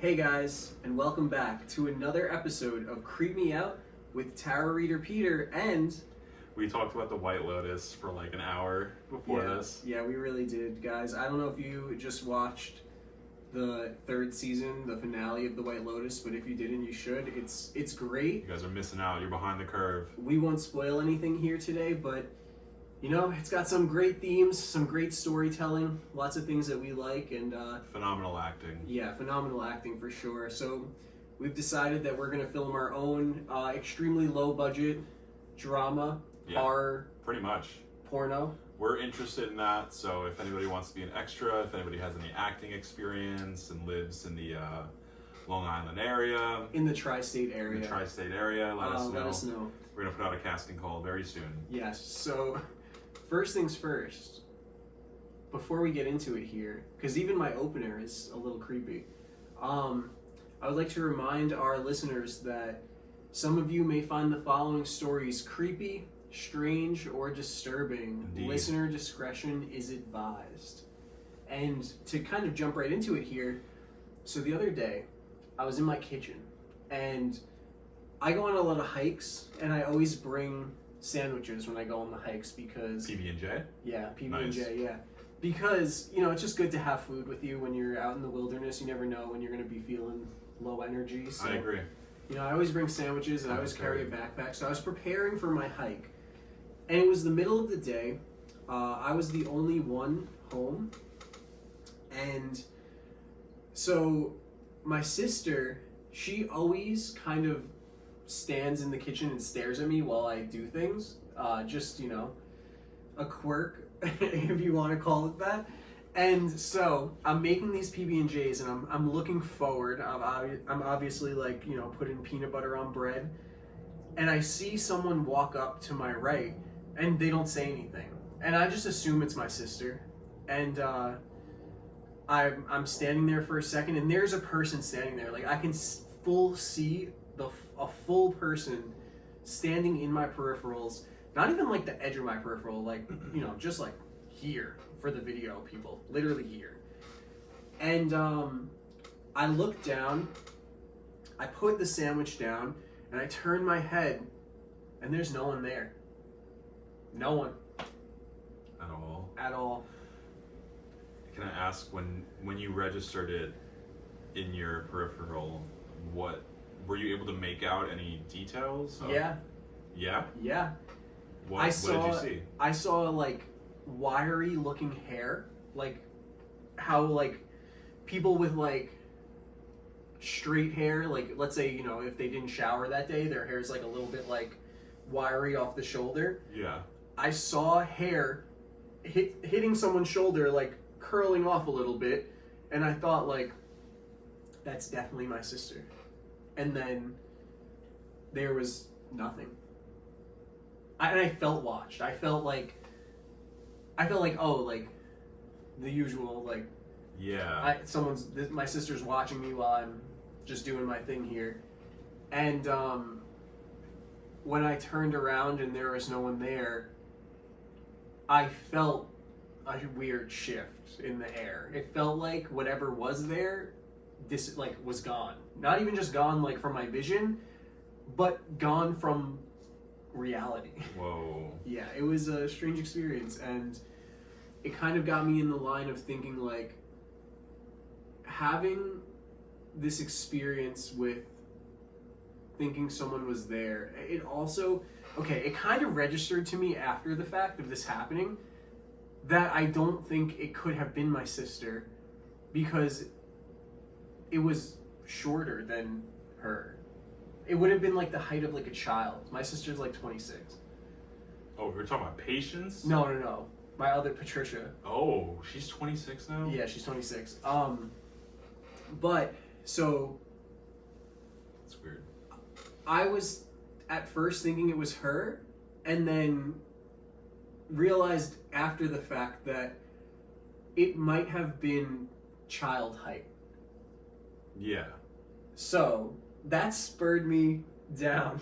Hey guys, and welcome back to another episode of Creep Me Out with Tarot Reader Peter and... We talked about the White Lotus for like an hour before this. Yeah, we really did, guys. I don't know if you just watched the third season, the finale of the White Lotus, but if you didn't, you should. It's great. You guys are missing out. You're behind the curve. We won't spoil anything here today, but you know, it's got some great themes, some great storytelling, lots of things that we like, and Phenomenal acting. yeah, phenomenal acting for sure. So we've decided that we're going to film our own extremely low budget drama, horror, pretty much. porno. We're interested in that, so if anybody wants to be an extra, if anybody has any acting experience and lives in the Long Island area, In the tri-state area. in the tri-state area, let us know. know. We're going to put out a casting call very soon. Yes, so first things first, before we get into it here, because even my opener is a little creepy, I would like to remind our listeners that some of you may find the following stories creepy, strange, or disturbing. Indeed. Listener discretion is advised. And to kind of jump right into it here, so the other day, I was in my kitchen, and I go on a lot of hikes, and I always bring sandwiches when I go on the hikes because... PB&J? Yeah, PB&J, Nice. yeah. Because, you know, it's just good to have food with you when you're out in the wilderness. You never know when you're going to be feeling low energy. So, I agree. you know, I always bring sandwiches and I always That's carry a great. backpack. So I was preparing for my hike. And it was the middle of the day. I was the only one home. And so my sister, she always kind of stands in the kitchen and stares at me while I do things. Just, you know, a quirk, if you want to call it that. And so I'm making these PB&Js and I'm looking forward. I'm obviously like, you know, putting peanut butter on bread. And I see someone walk up to my right and they don't say anything. And I just assume it's my sister. And I'm standing there for a second and there's a person standing there. Like I can see a full person standing in my peripherals. Not even like the edge of my peripheral, like, you know, just like here for the video people, literally here. And I look down, I put the sandwich down, and I turn my head, and there's no one there. No one At all. at all. Can I ask, when you registered it in your peripheral, what were you able to make out any details? Yeah, Yeah? What did you see? I saw like wiry looking hair, like how like people with like straight hair, like let's say, you know, if they didn't shower that day, their hair's like a little bit like wiry off the shoulder. Yeah. I saw hair hitting someone's shoulder, like curling off a little bit, and I thought like, that's definitely my sister. And then there was nothing. And I felt watched. I felt like, oh, like the usual, like, Yeah. my sister's watching me while I'm just doing my thing here. And when I turned around and there was no one there, I felt a weird shift in the air. It felt like whatever was there, was gone. Not even just gone like from my vision, but gone from reality. Whoa. Yeah, it was a strange experience, and it kind of got me in the line of thinking like, having this experience with thinking someone was there, it also, okay, it kind of registered to me after the fact of this happening that I don't think it could have been my sister because it was shorter than her. It would have been like the height of like a child. My sister's like 26. Oh, we're talking about Patience? No. My other Patricia. Oh, she's 26 now? Yeah, she's 26. But so That's weird. I was at first thinking it was her, and then realized after the fact that it might have been child height. Yeah. So that spurred me down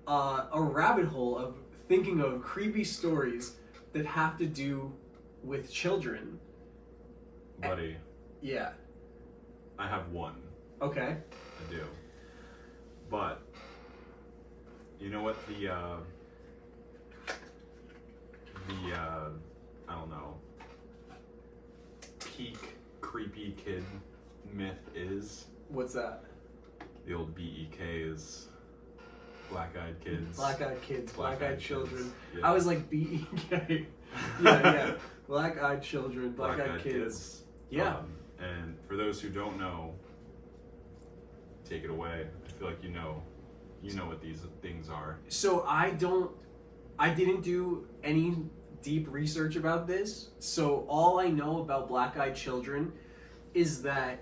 a rabbit hole of thinking of creepy stories that have to do with children. Buddy. Yeah. I have one. Okay. I do. But you know what the I don't know, peak creepy kid myth is? What's that? The old BEK is black-eyed kids. Black-eyed kids, black-eyed children. Kids. Yeah. I was like BEK. yeah. Black-eyed children, black-eyed kids. Yeah. And for those who don't know, take it away. I feel like you know what these things are. So I didn't do any deep research about this. So all I know about black-eyed children is that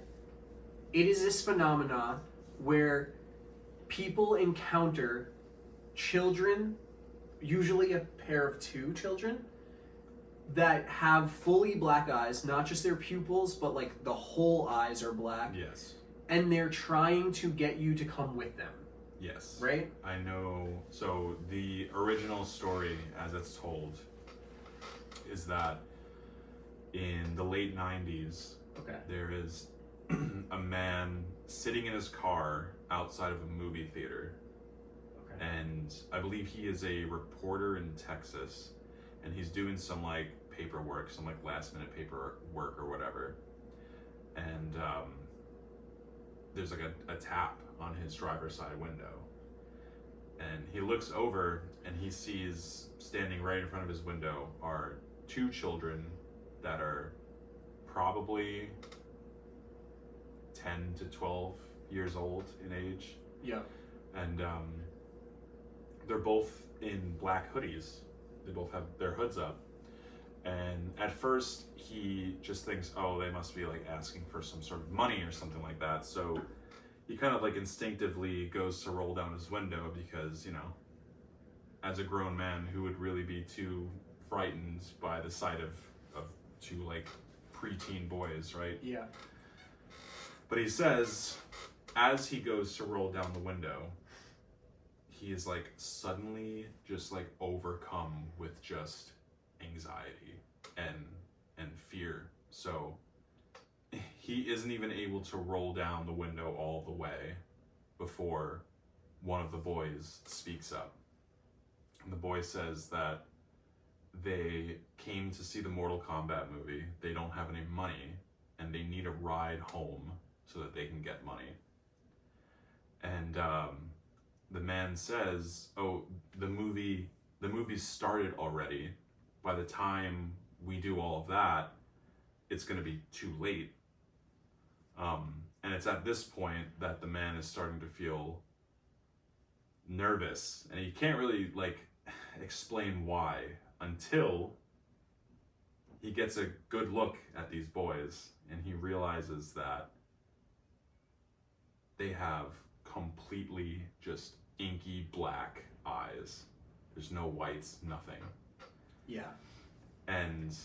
it is this phenomena where people encounter children, usually a pair of two children, that have fully black eyes, not just their pupils, but like the whole eyes are black. Yes. And they're trying to get you to come with them. Yes. Right? I know. So the original story, as it's told, is that in the late 90s, Okay. there is a man sitting in his car outside of a movie theater. Okay. And I believe he is a reporter in Texas, and he's doing some like paperwork, some like last minute paperwork or whatever. And there's like a tap on his driver's side window. And he looks over and he sees standing right in front of his window are two children that are probably 10 to 12 years old in age. Yeah. And they're both in black hoodies. They both have their hoods up. And at first he just thinks, oh, they must be like asking for some sort of money or something like that. So he kind of like instinctively goes to roll down his window because, you know, as a grown man, who would really be too frightened by the sight of two like preteen boys, right? Yeah. But he says, as he goes to roll down the window, he is like suddenly just like overcome with just anxiety and fear. So he isn't even able to roll down the window all the way before one of the boys speaks up. And the boy says that they came to see the Mortal Kombat movie. They don't have any money and they need a ride home so that they can get money. And the man says, oh, the movie started already. By the time we do all of that, it's going to be too late. And it's at this point that the man is starting to feel nervous, and he can't really like explain why until he gets a good look at these boys and he realizes that they have completely just inky black eyes. There's no whites, nothing. Yeah. And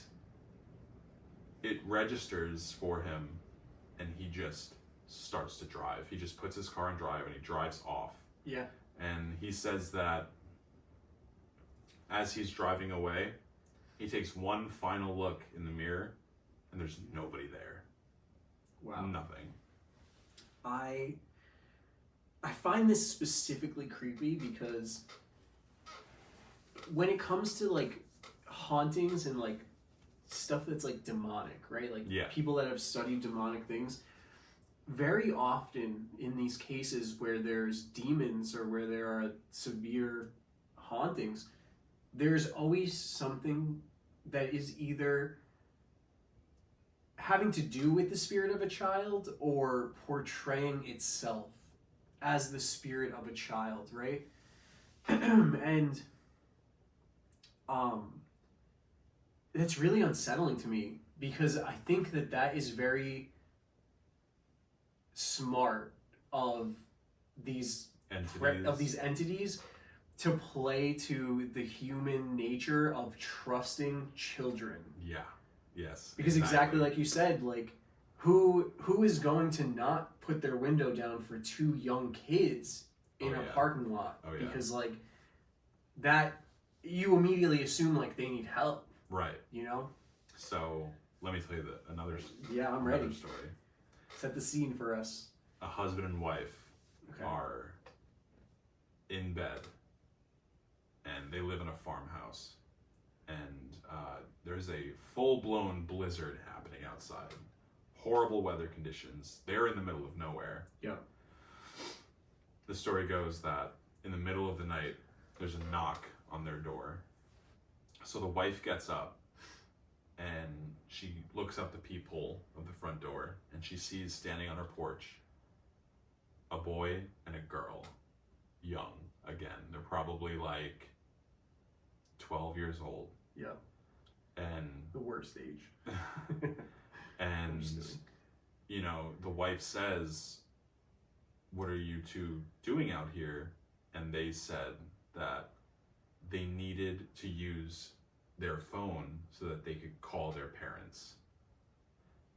it registers for him and he just starts to drive. He just puts his car in drive and he drives off. Yeah. And he says that as he's driving away, he takes one final look in the mirror and there's nobody there. Wow. Nothing. I find this specifically creepy because when it comes to like hauntings and like stuff that's like demonic, right? Like people that have studied demonic things, very often in these cases where there's demons or where there are severe hauntings, there's always something that is either having to do with the spirit of a child or portraying itself as the spirit of a child, right? And that's really unsettling to me because I think that is very smart of these entities to play to the human nature of trusting children. Yeah. Yes. Because exactly like you said, like who is going to not put their window down for two young kids in a parking lot? Oh, yeah. Because like that, you immediately assume like they need help. Right. You know? So let me tell you another I'm ready. story. Set the scene for us. A husband and wife Okay. are in bed, and they live in a farmhouse, and there's a full-blown blizzard happening outside. Horrible weather conditions. They're in the middle of nowhere. Yeah. The story goes that in the middle of the night, there's a knock on their door. So the wife gets up and she looks out the peephole of the front door, and she sees standing on her porch a boy and a girl, young again. They're probably like 12 years old. Yeah. And The worst age. and Understood. you know, the wife says, "What are you two doing out here?" And they said that they needed to use their phone so that they could call their parents.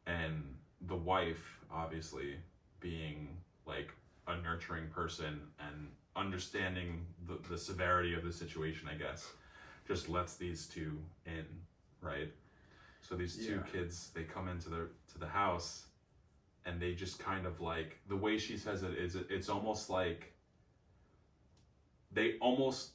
And the wife, obviously, being like a nurturing person and understanding the severity of the situation, I guess, just lets these two in, right? So these two Yeah. kids, they come into the house, and they just kind of like, the way she says it is, it's almost like they almost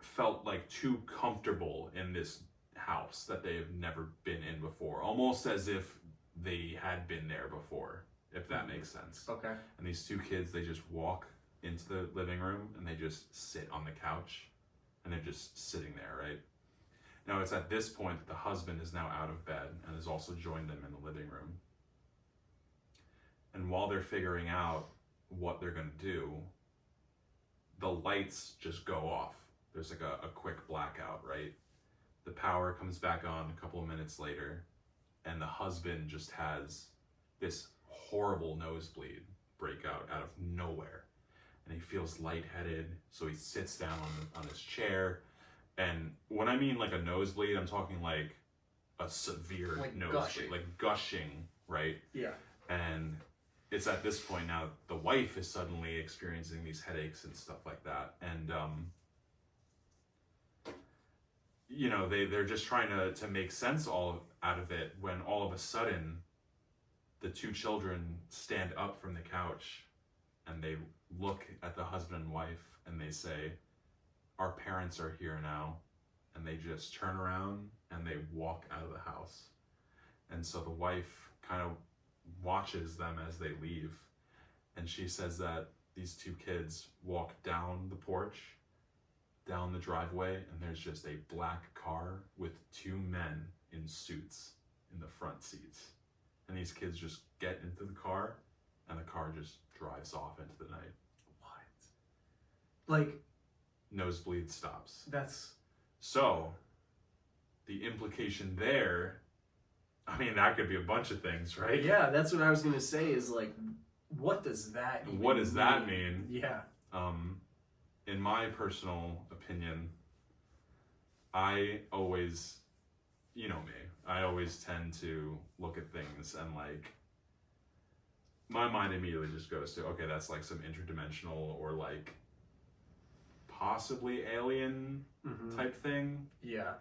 felt like too comfortable in this house that they have never been in before, almost as if they had been there before, if that makes sense. Okay. And these two kids, they just walk into the living room and they just sit on the couch, and they're just sitting there, right? Now it's at this point that the husband is now out of bed and has also joined them in the living room. And while they're figuring out what they're gonna do, the lights just go off. There's like a quick blackout, right? The power comes back on a couple of minutes later, and the husband just has this horrible nosebleed breakout out of nowhere. And he feels lightheaded, so he sits down on his chair. And when I mean like a nosebleed, I'm talking like a severe Like nosebleed, gushing. like gushing, right? Yeah. And it's at this point now the wife is suddenly experiencing these headaches and stuff like that. And you know, they're just trying to make sense out of it, when all of a sudden the two children stand up from the couch and they look at the husband and wife and they say, "Our parents are here now." And they just turn around and they walk out of the house. And so the wife kind of watches them as they leave, and she says that these two kids walk down the porch, down the driveway, and there's just a black car with two men in suits in the front seats. And these kids just get into the car, and the car just drives off into the night. What? Like, Nosebleed stops. that's... So, the implication there, I mean, that could be a bunch of things, right? Yeah, that's what I was gonna say, is like, what does that even What does that mean? Yeah. In my personal opinion, I always, you know me, I always tend to look at things and like, my mind immediately just goes to, okay, that's like some interdimensional or like possibly alien Mhm. type thing. Yeah.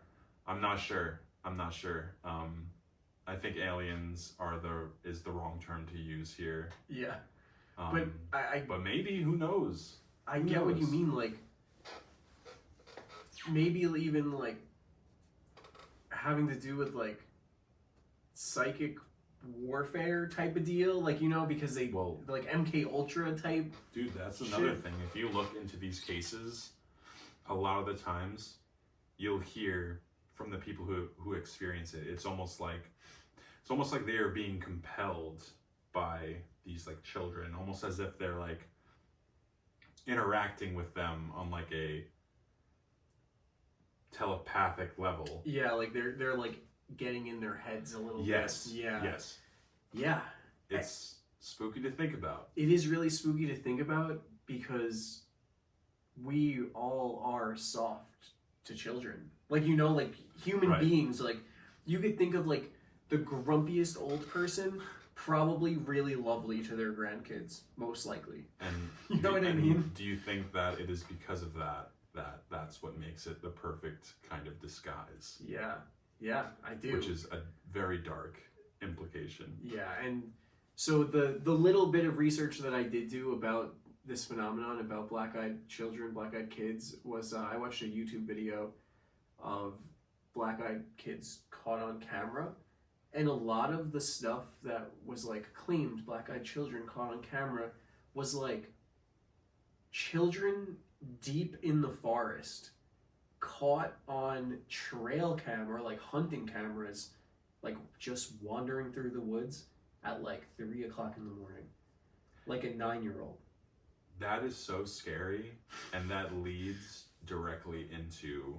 I'm not sure. I think aliens is the wrong term to use here. Yeah. But But maybe, who knows? I Who get what you knows? mean, like, maybe even, like, having to do with, like, psychic warfare type of deal, like, you know, because they, Well- like, MK Ultra type. Dude, that's another Shit. thing. If you look into these cases, a lot of the times you'll hear from the people who experience it. It's almost like they are being compelled by these like children, almost as if they're like interacting with them on like a telepathic level. Yeah, like, they're like, getting in their heads a little Yes. bit. Yeah. Yes. Yeah. It's spooky to think about. It is really spooky to think about, because we all are soft to children. Like, you know, like human Right. beings, like you could think of like the grumpiest old person, probably really lovely to their grandkids, most likely. And You know what I and mean? Do you think that it is because of that's what makes it the perfect kind of disguise? Yeah. Yeah, I do. Which is a very dark implication. Yeah, and So the little bit of research that I did do about this phenomenon, about black-eyed children, black-eyed kids, was I watched a YouTube video of black-eyed kids caught on camera, and a lot of the stuff that was like claimed black-eyed children caught on camera was like children deep in the forest caught on trail camera, like hunting cameras, like just wandering through the woods at like 3 o'clock in the morning, like a 9-year-old. That is so scary, and that leads directly into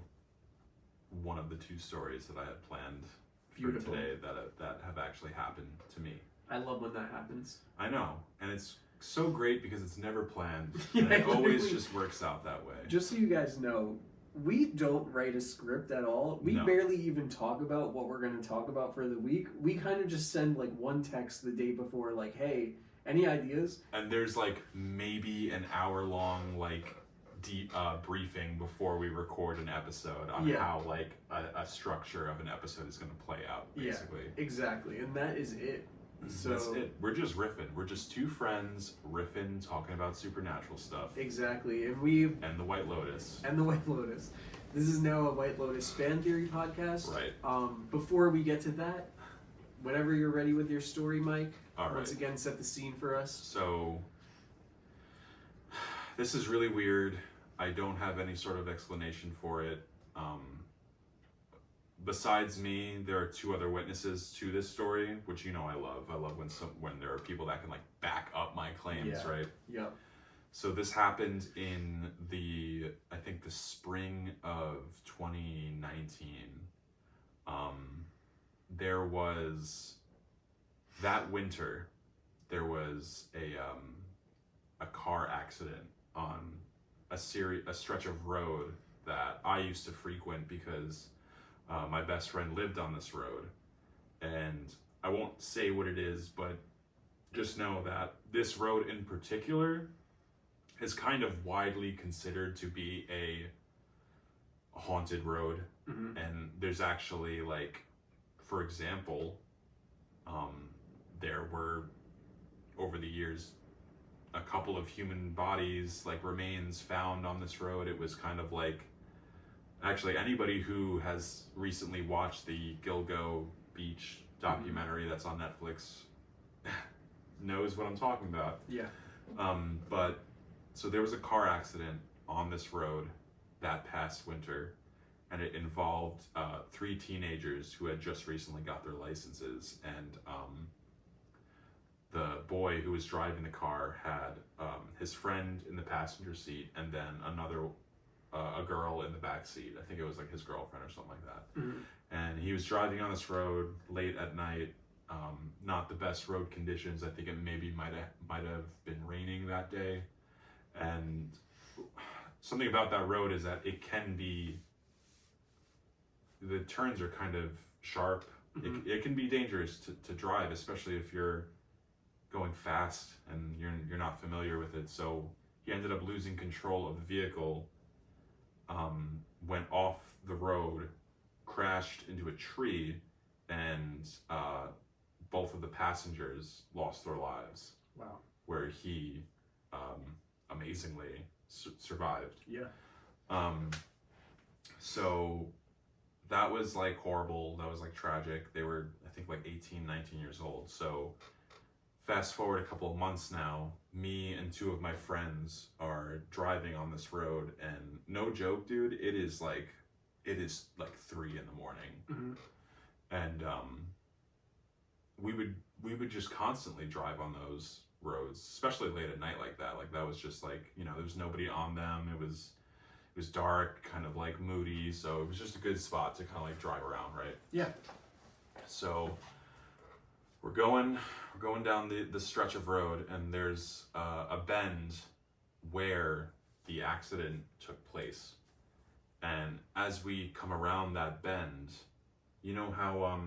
one of the 2 stories that I had planned for Beautiful. today that have actually happened to me. I love when that happens. I know, and it's so great because it's never planned, Yeah, and it always literally. just works out that way. Just so you guys know, we don't write a script at all. We No. barely even talk about what we're going to talk about for the week. We kind of just send like one text the day before, like, hey, any ideas? And there's like maybe an hour-long like deep briefing before we record an episode on Yeah. how like a structure of an episode is going to play out, basically. Yeah, exactly. And that is it. So That's it. We're just riffing. We're just 2 friends riffing, talking about supernatural stuff. Exactly. And And the White Lotus. the White Lotus. This is now a White Lotus fan theory podcast. Right. Before we get to that, whenever you're ready with your story, Mike, All right. once again set the scene for us. So, this is really weird. I don't have any sort of explanation for it. Besides me, there are 2 other witnesses to this story, which you know I love. I love when there are people that can like back up my claims, Yeah. right? Yep. So this happened in I think the spring of 2019. There was that winter. There was a car accident on a stretch of road that I used to frequent because my best friend lived on this road, and I won't say what it is, but just know that this road in particular is kind of widely considered to be a haunted road. Mm-hmm. And there's actually like, for example, there were over the years a couple of human bodies, like remains, found on this road. It was kind of like, actually anybody who has recently watched the Gilgo Beach documentary that's on Netflix knows what I'm talking about. Yeah. But so there was a car accident on this road that past winter, and it involved 3 teenagers who had just recently got their licenses, and the boy who was driving the car had his friend in the passenger seat, and then a girl in the back seat. I think it was like his girlfriend or something like that. Mm-hmm. And he was driving on this road late at night. Not the best road conditions. I think it maybe might have been raining that day. And something about that road is that it can be, the turns are kind of sharp. Mm-hmm. It can be dangerous to drive, especially if you're going fast and you're not familiar with it. So he ended up losing control of the vehicle, went off the road, crashed into a tree, and both of the passengers lost their lives. Wow. Where he amazingly survived. Yeah. So that was like horrible. That was like tragic. They were, I think, like 18, 19 years old. So fast forward a couple of months now, me and 2 of my friends are driving on this road, and no joke, dude, it is like 3 in the morning. Mm-hmm. And we would just constantly drive on those roads, especially late at night like that. Like that was just like, you know, there was nobody on them. It was dark, kind of like moody, so it was just a good spot to kind of like drive around, right? Yeah. So we're going down the stretch of road, and there's a bend where the accident took place. And as we come around that bend, you know how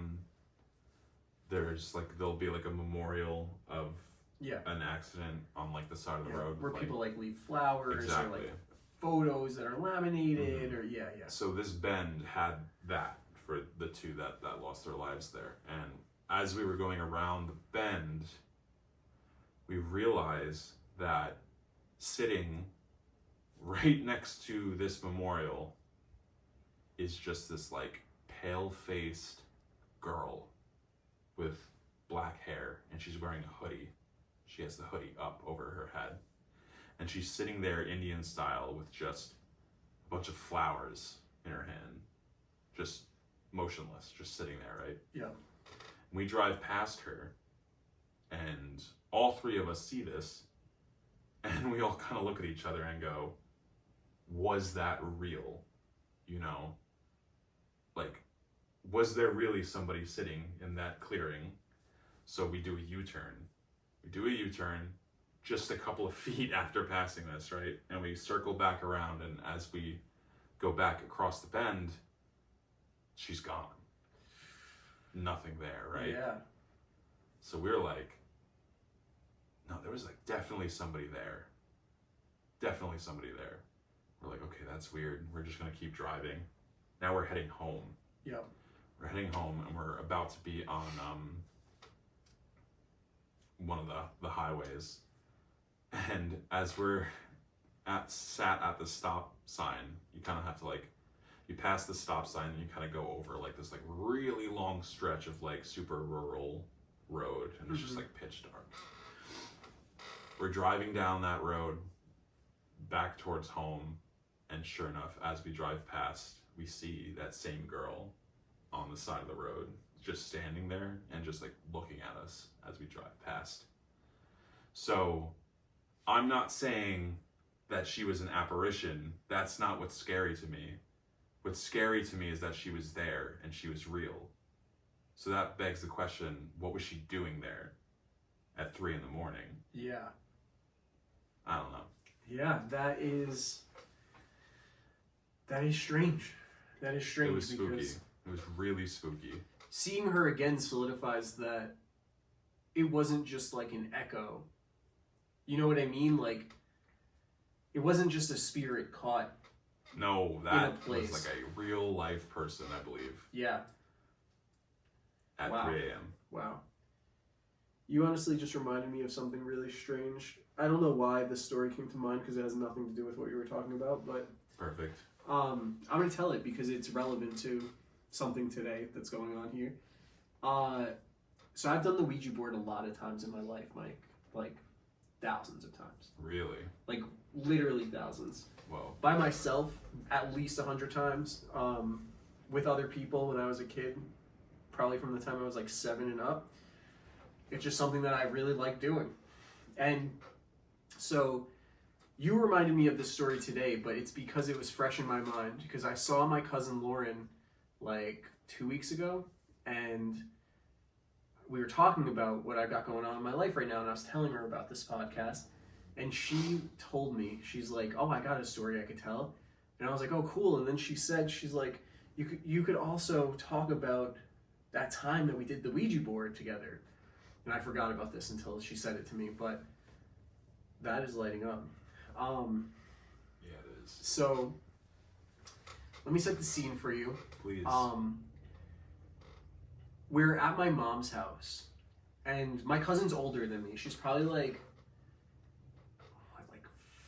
there's like, there'll be like a memorial of Yeah. an accident on like the side of the road Where like, people like leave flowers exactly. or like photos that are laminated or yeah. So this bend had that for the 2 that lost their lives there. And as we were going around the bend, we realize that sitting right next to this memorial is just this like pale-faced girl with black hair, and she's wearing a hoodie. She has the hoodie up over her head, and she's sitting there Indian style with just a bunch of flowers in her hand, just motionless, just sitting there, right? Yeah. We drive past her, and all three of us see this, and we all kind of look at each other and go, was that real? You know, like, was there really somebody sitting in that clearing? So we do a U-turn. We do a U-turn just a couple of feet after passing this, right? And we circle back around, and as we go back across the bend, she's gone. Nothing there, right? Yeah. So we're like, no, there was like definitely somebody there. Definitely somebody there. We're like, okay, that's weird. We're just gonna keep driving. Now we're heading home. Yep. We're heading home, and we're about to be on one of the highways. And as we're sat at the stop sign, you kind of have to like, you pass the stop sign and you kind of go over like this like really long stretch of like super rural road, and it's just like pitch dark. We're driving down that road back towards home, and sure enough, as we drive past, we see that same girl on the side of the road, just standing there and just like looking at us as we drive past. So I'm not saying that she was an apparition. That's not what's scary to me. What's scary to me is that she was there and she was real. So that begs the question, what was she doing there at 3 a.m? Yeah. I don't know. Yeah, that is strange. That is strange. It was spooky. Because It was really spooky. seeing her again solidifies that it wasn't just like an echo. You know what I mean? Like, it wasn't just a spirit caught. No, that place. was like a real life person, I believe, Yeah. at Wow. 3 a.m. Wow. You honestly just reminded me of something really strange. I don't know why this story came to mind because it has nothing to do with what you were talking about, but Perfect. I'm going to tell it because it's relevant to something today that's going on here. So I've done the Ouija board a lot of times in my life, Mike. Like, thousands of times. Really? Like, literally thousands. Whoa. By myself, at least 100 times. With other people when I was a kid, probably from the time I was like 7 and up. It's just something that I really like doing. And so you reminded me of this story today, but it's because it was fresh in my mind. Because I saw my cousin Lauren like 2 weeks ago, and we were talking about what I got going on in my life right now, and I was telling her about this podcast, and she told me, she's like, oh, I got a story I could tell. And I was like, oh, cool. And then she said, she's like, you could also talk about that time that we did the Ouija board together. And I forgot about this until she said it to me, but that is lighting up. Yeah, it is. So let me set the scene for you. Please. We're at my mom's house, and my cousin's older than me. She's probably like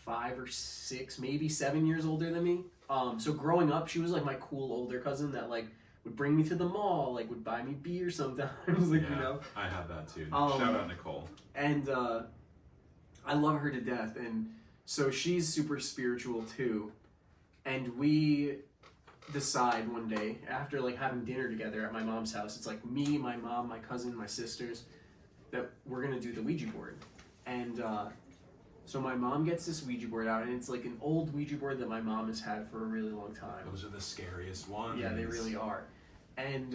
5 or 6, maybe 7 years older than me. So growing up, she was like my cool older cousin that like would bring me to the mall, like would buy me beer sometimes, like, yeah, you know. I have that too. Shout out Nicole. And I love her to death, and so she's super spiritual too. And we decide one day after like having dinner together at my mom's house, it's like me, my mom, my cousin, my sisters, that we're gonna do the Ouija board. And so my mom gets this Ouija board out, and it's like an old Ouija board that my mom has had for a really long time. Those are the scariest ones. Yeah, they really are. And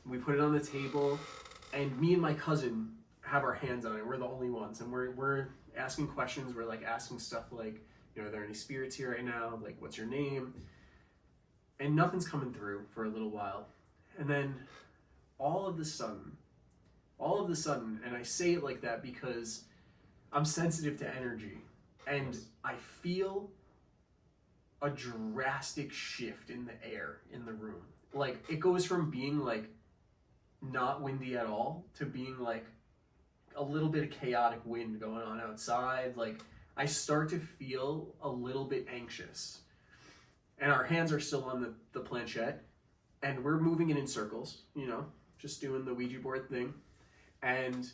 we put it on the table, and me and my cousin have our hands on it. We're the only ones, and we're asking questions. We're like asking stuff like, you know, are there any spirits here right now? Like, what's your name? And nothing's coming through for a little while. And then all of the sudden, and I say it like that because I'm sensitive to energy, and I feel a drastic shift in the air in the room. Like, it goes from being like not windy at all to being like a little bit of chaotic wind going on outside. Like, I start to feel a little bit anxious. And our hands are still on the planchette, and we're moving it in circles, you know, just doing the Ouija board thing. And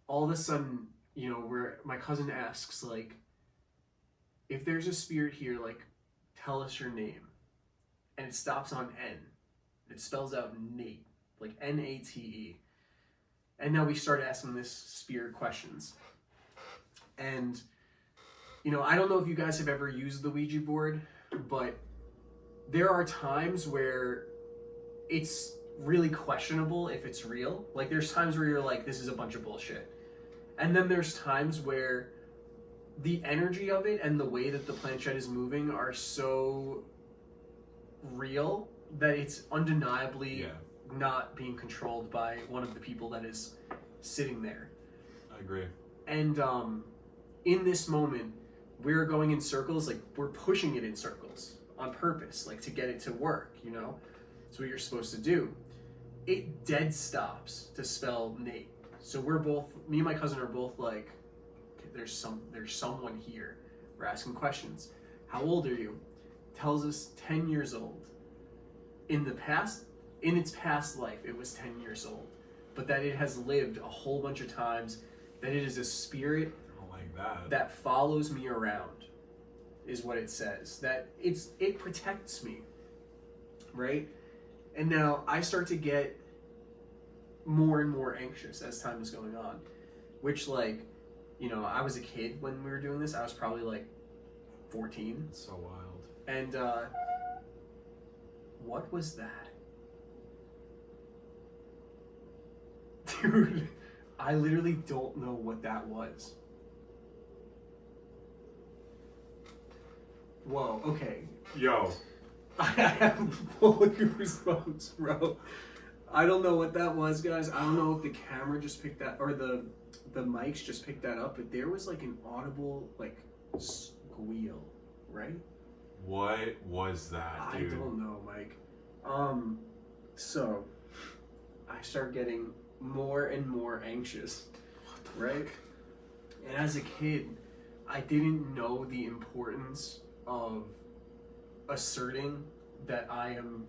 all of a sudden, you know, my cousin asks, like, if there's a spirit here, like, tell us your name. And it stops on N. It spells out Nate, like Nate. And now we start asking this spirit questions. And, you know, I don't know if you guys have ever used the Ouija board, but there are times where it's really questionable if it's real. Like, there's times where you're like, this is a bunch of bullshit. And then there's times where the energy of it and the way that the planchette is moving are so real that it's undeniably not being controlled by one of the people that is sitting there. I agree. And in this moment, we're going in circles, like, we're pushing it in circles on purpose, like, to get it to work, you know? That's what you're supposed to do. It dead stops to spell Nate. So we're both, me and my cousin are both like, okay, there's someone here. We're asking questions. How old are you? Tells us 10 years old. In its past life, it was 10 years old. But that it has lived a whole bunch of times, that it is a spirit that follows me around, is what it says. That it protects me, right? And now I start to get more and more anxious as time is going on, which, like, you know, I was a kid when we were doing this. I was probably like 14. It's so wild. And what was that? Dude, I literally don't know what that was. Whoa, okay. Yo. I have full goosebumps, bro. I don't know what that was, guys. I don't know if the camera just picked that, or the mics just picked that up, but there was like an audible, like, squeal, right? What was that, dude? I don't know, Mike. So I start getting more and more anxious, right? And as a kid, I didn't know the importance of asserting that I am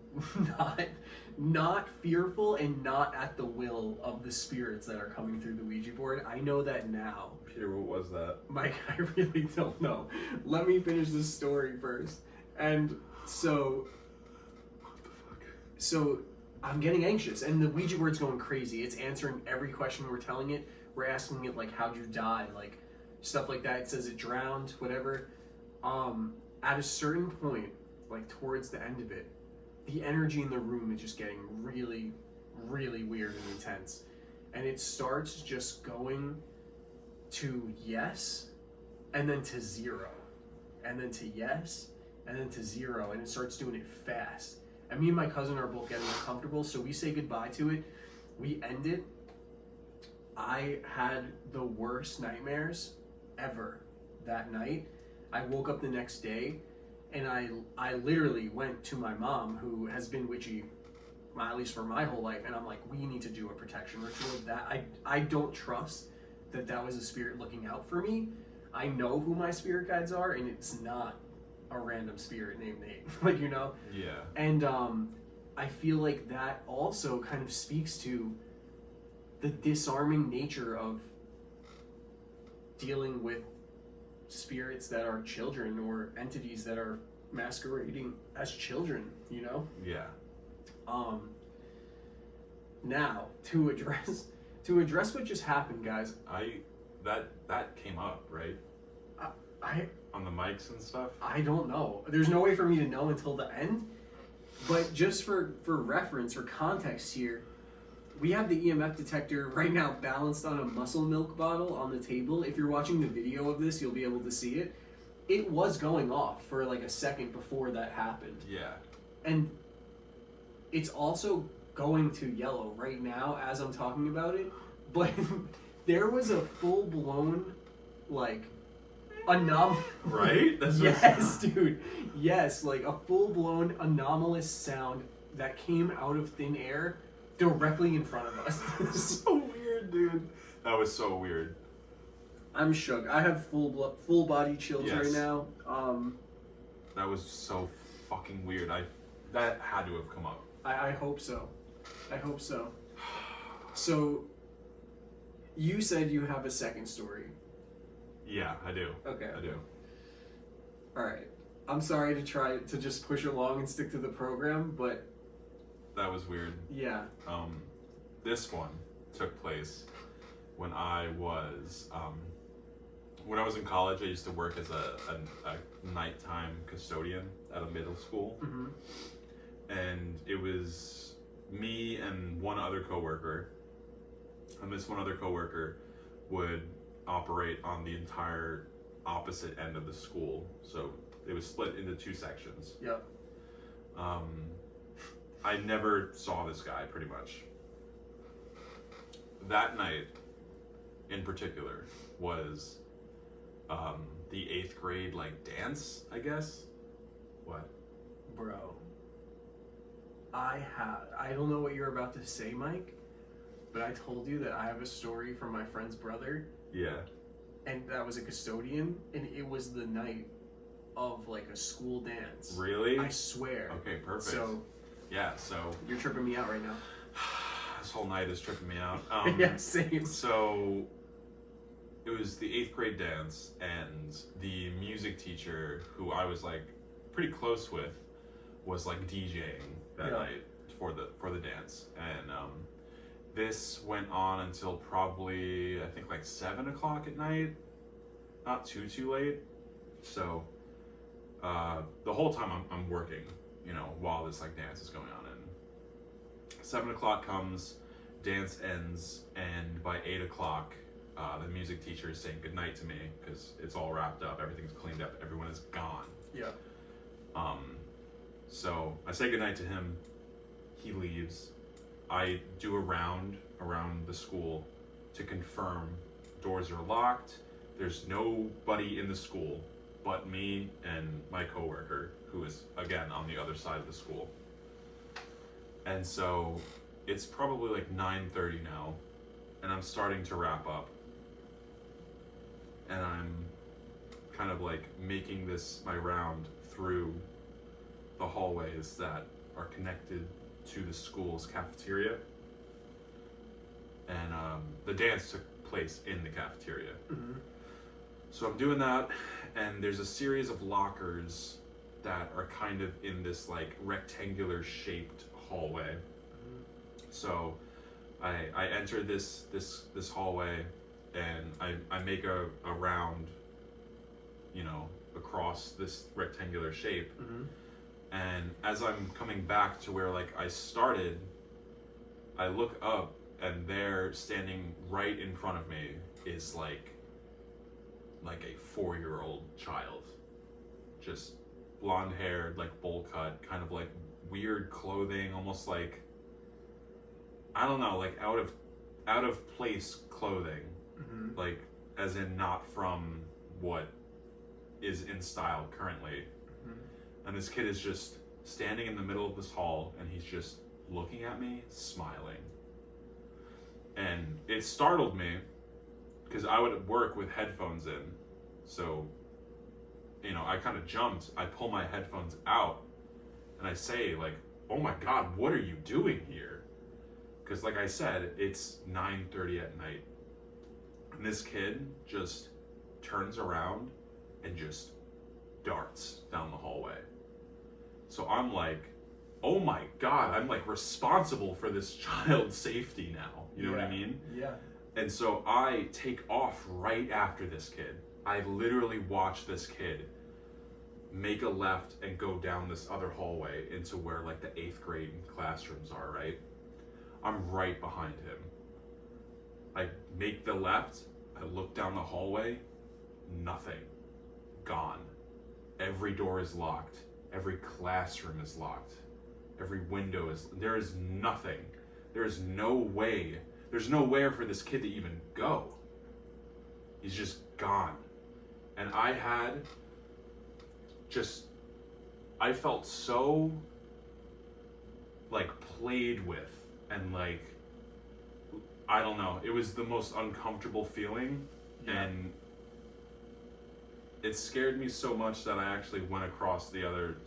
not fearful and not at the will of the spirits that are coming through the Ouija board. I know that now. Peter, what was that? Mike, I really don't know. Let me finish this story first. And so I'm getting anxious, and the Ouija board's going crazy. It's answering every question we're telling it. We're asking it, like, how'd you die? Like, stuff like that. It says it drowned, whatever. At a certain point, like, towards the end of it, the energy in the room is just getting really, really weird and intense. And it starts just going to yes, and then to zero, and then to yes, and then to zero, and it starts doing it fast. And me and my cousin are both getting uncomfortable, so we say goodbye to it. We end it. I had the worst nightmares ever that night. I woke up the next day, and I literally went to my mom, who has been witchy, at least for my whole life, and I'm like, we need to do a protection ritual. That I don't trust that was a spirit looking out for me. I know who my spirit guides are, and it's not a random spirit named Nate. Like, you know? Yeah. And I feel like that also kind of speaks to the disarming nature of dealing with spirits that are children, or entities that are masquerading as children, you know? Yeah. Now, to address what just happened, guys. That came up, right? On the mics and stuff? I don't know. There's no way for me to know until the end. But just for reference or context here, we have the EMF detector right now balanced on a muscle milk bottle on the table. If you're watching the video of this, you'll be able to see it. It was going off for like a second before that happened. Yeah. And it's also going to yellow right now as I'm talking about it. But there was a full-blown, like, right? That's yes, dude. Yes, like a full-blown anomalous sound that came out of thin air directly in front of us. So weird, Dude, That was so weird. I'm shook. I have full body chills Yes. right now. That was so fucking weird. That had to have come up. I hope so. I hope so. So, you said you have a second story. Yeah, I do. Okay. I do. All right. I'm sorry to try to just push along and stick to the program, but That was weird. yeah. This one took place when I was in college. I used to work as a nighttime custodian at a middle school, Mm-hmm. and it was me and one other coworker. And this one other coworker would operate on the entire opposite end of the school, so it was split into two sections. Yep. I never saw this guy pretty much. That night, in particular, was the 8th grade dance, I guess. What? Bro. I don't know what you're about to say, Mike, but I told you that I have a story from my friend's brother, Yeah. and that was a custodian, and it was the night of a school dance. Really? I swear. Okay, perfect. So yeah, so you're tripping me out right now. this whole night is tripping me out. Yeah, same. So it was the 8th grade dance, and the music teacher, who I was pretty close with, was DJing that Yeah. night for the dance, and this went on until probably I think 7 o'clock at night, not too late. So the whole time I'm working, while this dance is going on, and 7 o'clock comes, dance ends, and by 8 o'clock, the music teacher is saying goodnight to me because it's all wrapped up, everything's cleaned up, everyone is gone. Yeah. So I say goodnight to him, he leaves. I do a round around the school to confirm doors are locked, there's nobody in the school but me and my coworker, who is again on the other side of the school. And so it's probably 9:30 now, and I'm starting to wrap up. And I'm kind of making my round through the hallways that are connected to the school's cafeteria. And the dance took place in the cafeteria. Mm-hmm. So I'm doing that, and there's a series of lockers that are kind of in this rectangular shaped hallway. Mm-hmm. So I enter this hallway, and I make a round, across this rectangular shape. Mm-hmm. And as I'm coming back to where I started, I look up, and there, standing right in front of me, is a 4-year-old child, just blonde haired, bowl cut, kind of weird clothing, almost I don't know, out of place clothing, Mm-hmm. as in not from what is in style currently. Mm-hmm. And this kid is just standing in the middle of this hall, and he's just looking at me, smiling. And it startled me because I would work with headphones in. So, I kind of jumped. I pull my headphones out, and I say, oh my God, what are you doing here? Because like I said, it's 9:30 at night. And this kid just turns around and just darts down the hallway. So I'm oh my God, I'm responsible for this child's safety now. You know what I mean? Yeah. And so I take off right after this kid. I literally watch this kid make a left and go down this other hallway into where the 8th grade classrooms are, right? I'm right behind him. I make the left, I look down the hallway, nothing. Gone. Every door is locked. Every classroom is locked. Every window is, there is nothing. There is no way. There's nowhere for this kid to even go. He's just gone. And I felt so played with and I don't know. It was the most uncomfortable feeling, and it scared me so much that I actually went across the other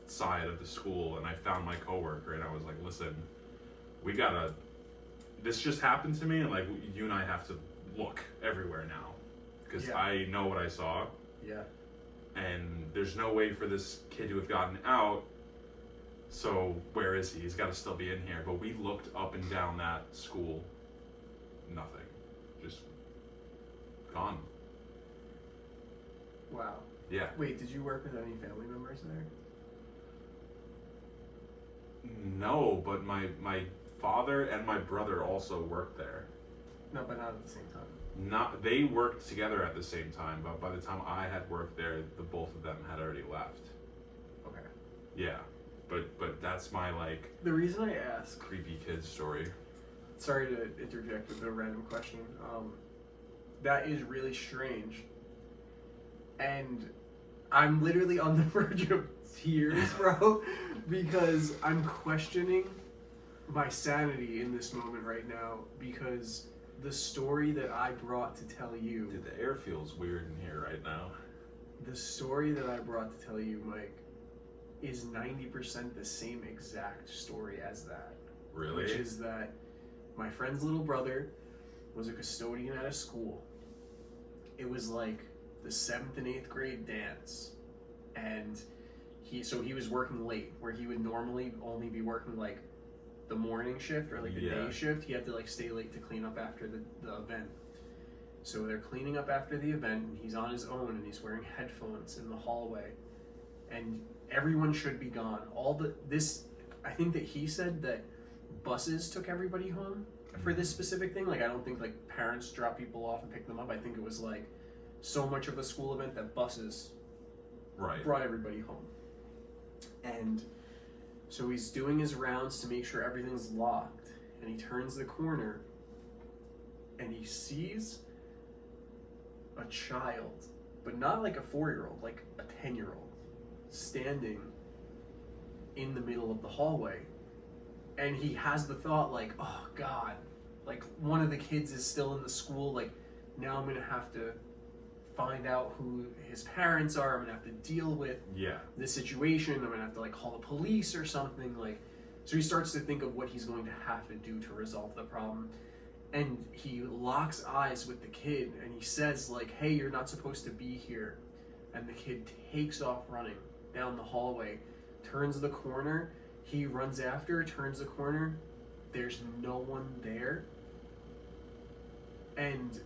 side of the school and I found my coworker and I was like, listen, we gotta, this just happened to me and like you and I have to look everywhere now because I know what I saw. Yeah. And there's no way for this kid to have gotten out. So where is he? He's got to still be in here. But we looked up and down that school. Nothing. Just gone. Wow. Yeah. Wait, did you work with any family members there? No, but my father and my brother also worked there. No, but not at the same time. Not they worked together at the same time, but by the time I had worked there, the both of them had already left. Okay. Yeah. But that's my like The reason I ask, creepy kid story. sorry to interject with a random question, that is really strange. And I'm literally on the verge of tears, bro, because I'm questioning my sanity in this moment right now because the story that I brought to tell you, Dude, the air feels weird in here right now. the story that I brought to tell you, Mike, is 90% the same exact story as that. Really? Which is that my friend's little brother was a custodian at a school. It was like the 7th and 8th grade dance. And he was working late, where he would normally only be working like the morning shift or like the day shift. He had to like stay late to clean up after the event. So they're cleaning up after the event and he's on his own and he's wearing headphones in the hallway. And everyone should be gone. I think that he said that buses took everybody home for this specific thing. Like, I don't think like parents drop people off and pick them up. I think it was like so much of a school event that buses brought everybody home. And so he's doing his rounds to make sure everything's locked. And he turns the corner and he sees a child, but not like a 4-year-old, like a 10-year-old. Standing in the middle of the hallway, and he has the thought like, oh god, like one of the kids is still in the school, like now I'm gonna have to find out who his parents are, I'm gonna have to deal with this situation, I'm gonna have to like call the police or something, like, so he starts to think of what he's going to have to do to resolve the problem. And he locks eyes with the kid and he says like, hey, you're not supposed to be here. And the kid takes off running down the hallway, turns the corner, he runs after, turns the corner, there's no one there. And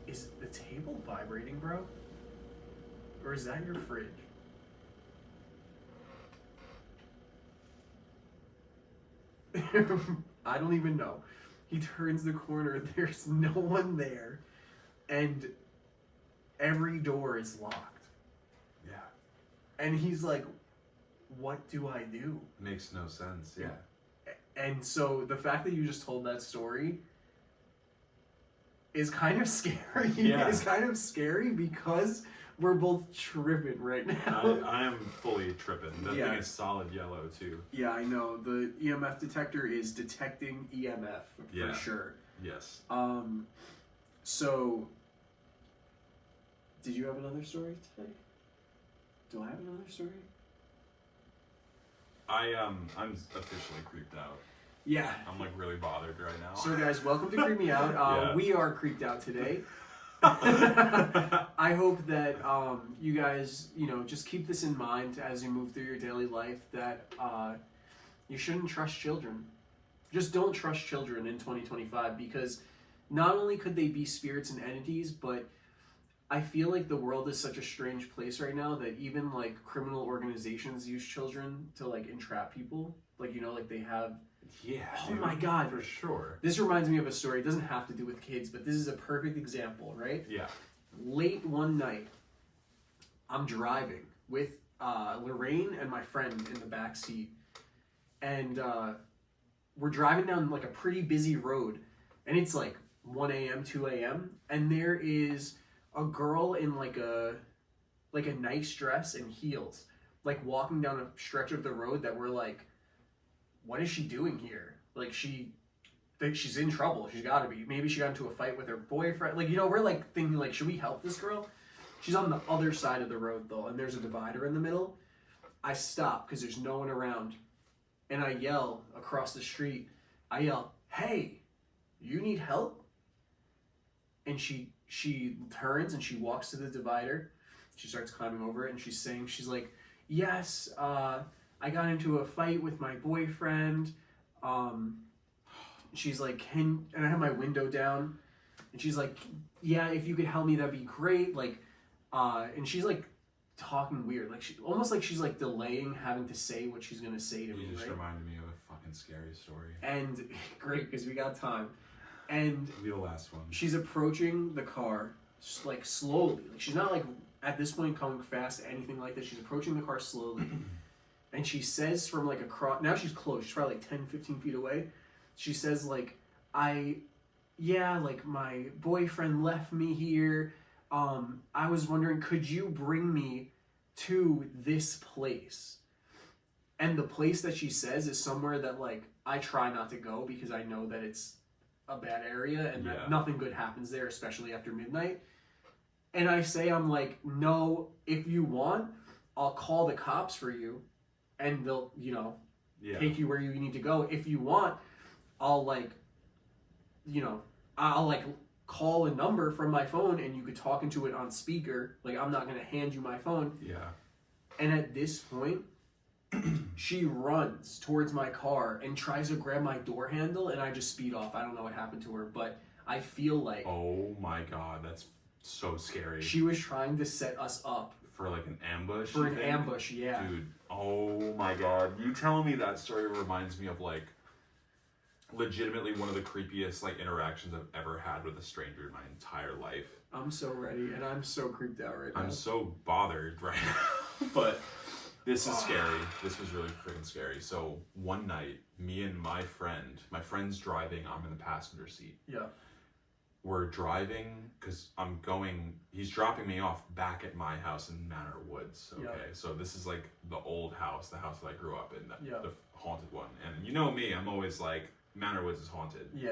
is the table vibrating, bro? Or is that your fridge? I don't even know. He turns the corner, there's no one there, and every door is locked. Yeah. And he's like, what do I do? Makes no sense, yeah. And so the fact that you just told that story is kind of scary. Yeah. It's kind of scary because we're both tripping right now. I am fully tripping. That thing is solid yellow too. Yeah, I know. The EMF detector is detecting EMF for sure. Yes. So did you have another story today? Do I have another story? I'm officially creeped out. Yeah. I'm like really bothered right now. So guys, welcome to Creep Me Out. We are creeped out today. I hope that you guys, just keep this in mind as you move through your daily life, that you shouldn't trust children. Just don't trust children in 2025, because not only could they be spirits and entities, but I feel like the world is such a strange place right now that even like criminal organizations use children to like entrap people. Like, like they have... Yeah. Oh dude, my god. For sure. This reminds me of a story. It doesn't have to do with kids, but this is a perfect example, right? Yeah. Late one night, I'm driving with Lorraine and my friend in the back seat. And we're driving down like a pretty busy road. And it's like 1 a.m., 2 a.m. And there is a girl in like a nice dress and heels, like walking down a stretch of the road that we're like, what is she doing here? Like, she that she's in trouble. She's got to be. Maybe she got into a fight with her boyfriend. Like, you know, we're like thinking like, should we help this girl? She's on the other side of the road though, and there's a divider in the middle. I stop because there's no one around, and I yell across the street. I yell, "Hey, you need help?" And she turns and she walks to the divider. She starts climbing over it, and she's like, "Yes, I got into a fight with my boyfriend." She's like, and I have my window down, and she's like, "Yeah, if you could help me, that'd be great." Like, and she's like talking weird, like almost like she's like delaying having to say what she's gonna say to me. You just right? reminded me of a fucking scary story. And great, because we got time. And It'll be the last one. she's approaching the car, like slowly. Like she's not like at this point coming fast, anything like that. She's approaching the car slowly. And she says from like across, now she's close, she's probably like 10, 15 feet away. She says like, like my boyfriend left me here. I was wondering, could you bring me to this place? And the place that she says is somewhere that like I try not to go because I know that it's a bad area and that nothing good happens there, especially after midnight. And I say, I'm like, no, if you want, I'll call the cops for you and they'll, take you where you need to go. If you want, I'll I'll call a number from my phone and you could talk into it on speaker. Like, I'm not going to hand you my phone. Yeah. And at this point, she runs towards my car and tries to grab my door handle, and I just speed off. I don't know what happened to her, but I feel like... Oh my god, that's so scary. She was trying to set us up. For like an ambush? For an ambush, yeah. Dude, oh my god. You telling me that story reminds me of like legitimately one of the creepiest like interactions I've ever had with a stranger in my entire life. I'm so ready, and I'm so creeped out right now. I'm so bothered right now. But this is scary. This was really freaking scary. So one night, me and my friend's driving, I'm in the passenger seat. Yeah. We're driving because he's dropping me off back at my house in Manor Woods. Okay. Yeah. So this is like the old house, the house that I grew up in, the haunted one. And you know me, I'm always like, Manor Woods is haunted. Yeah.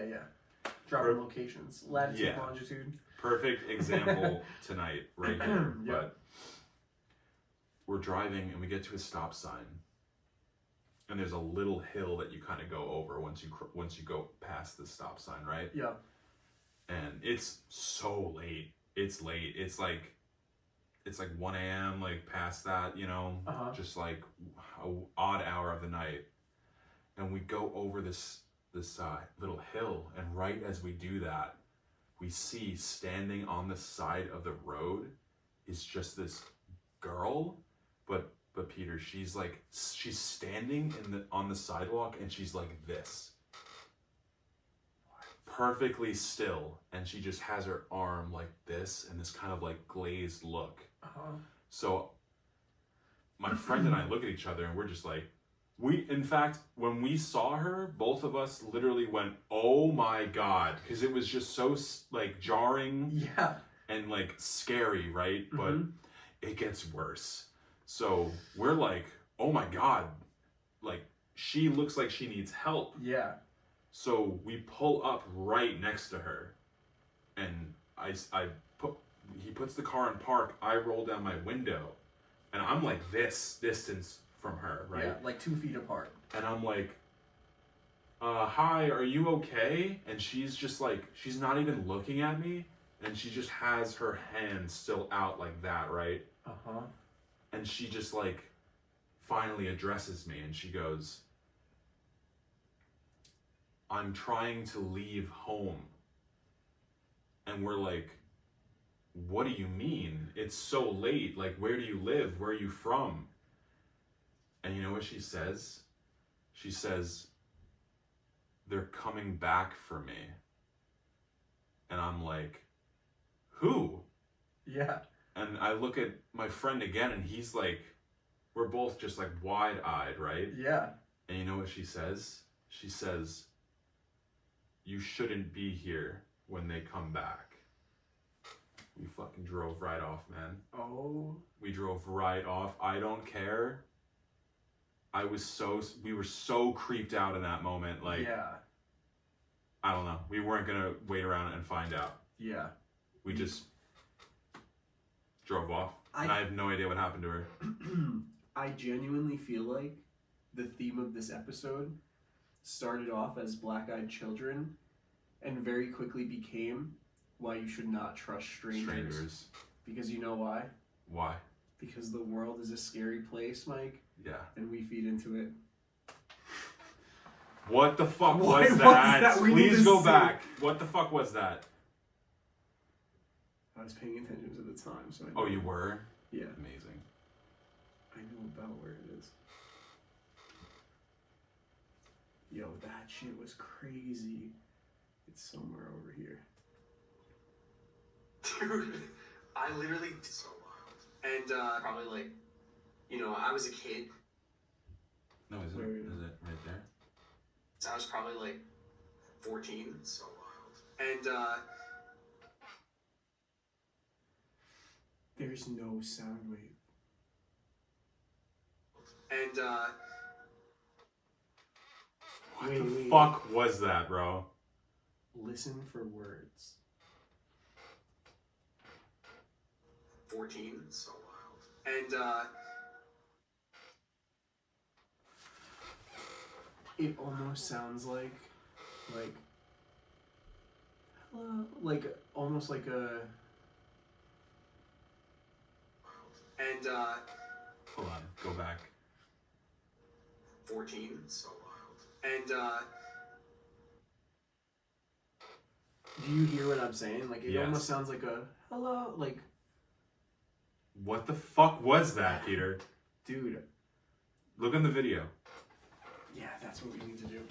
Dropping locations, latitude, longitude. Perfect example tonight, right here. But we're driving and we get to a stop sign, and there's a little hill that you kind of go over once you go past the stop sign, right? Yeah. And it's so late. It's late. It's like 1 a.m. Like past that, just like an odd hour of the night, and we go over this little hill, and right as we do that, we see standing on the side of the road is just this girl, but Peter, she's standing on the sidewalk, and she's like this, perfectly still, and she just has her arm like this and this kind of like glazed look. So my friend and I look at each other, and we're just like, in fact, when we saw her, both of us literally went, "Oh my god," because it was just so like jarring, and like scary, right? But it gets worse. So we're like, "Oh my god," like she looks like she needs help. Yeah. So we pull up right next to her, and he puts the car in park. I roll down my window, and I'm like this distance from her, right? Yeah, like 2 feet apart. And I'm like, "Hi, are you okay?" And she's just like, she's not even looking at me, and she just has her hand still out like that, right? And she just like finally addresses me, and she goes, "I'm trying to leave home." And we're like, "What do you mean? It's so late. Like, where do you live? Where are you from?" And you know what she says? She says, "They're coming back for me." And I'm like, "Who?" Yeah. And I look at my friend again, and he's like, we're both just like wide-eyed, right? Yeah. And you know what she says? She says, "You shouldn't be here when they come back." We fucking drove right off, man. Oh. We drove right off. I don't care. We were so creeped out in that moment. Like, I don't know. We weren't gonna wait around and find out. Yeah. We just drove off, and I have no idea what happened to her. I genuinely feel like the theme of this episode started off as black-eyed children and very quickly became why you should not trust strangers. Because you know why? Why? Because the world is a scary place, Mike, Yeah. and we feed into it. What the fuck What was was that? that? We need Please to go see. back. What the fuck was that? I was paying attention to the time, so I know. Oh, you were? Yeah, Amazing. I know about where it is. Yo, that shit was crazy. It's somewhere over here. Dude, I literally so wild. And probably like, I was a kid. No, is it right there? So I was probably like 14. So wild. And there's no sound wave. And What the fuck was that, bro? Listen for words. 14. So wild. And it almost sounds like hello, like almost like a. And Hold on, go back. 14. So wild. And do you hear what I'm saying? Like it Yes. almost sounds like a hello, like. What the fuck was that, Peter? Dude. Look in the video. Yeah, that's what we need to do.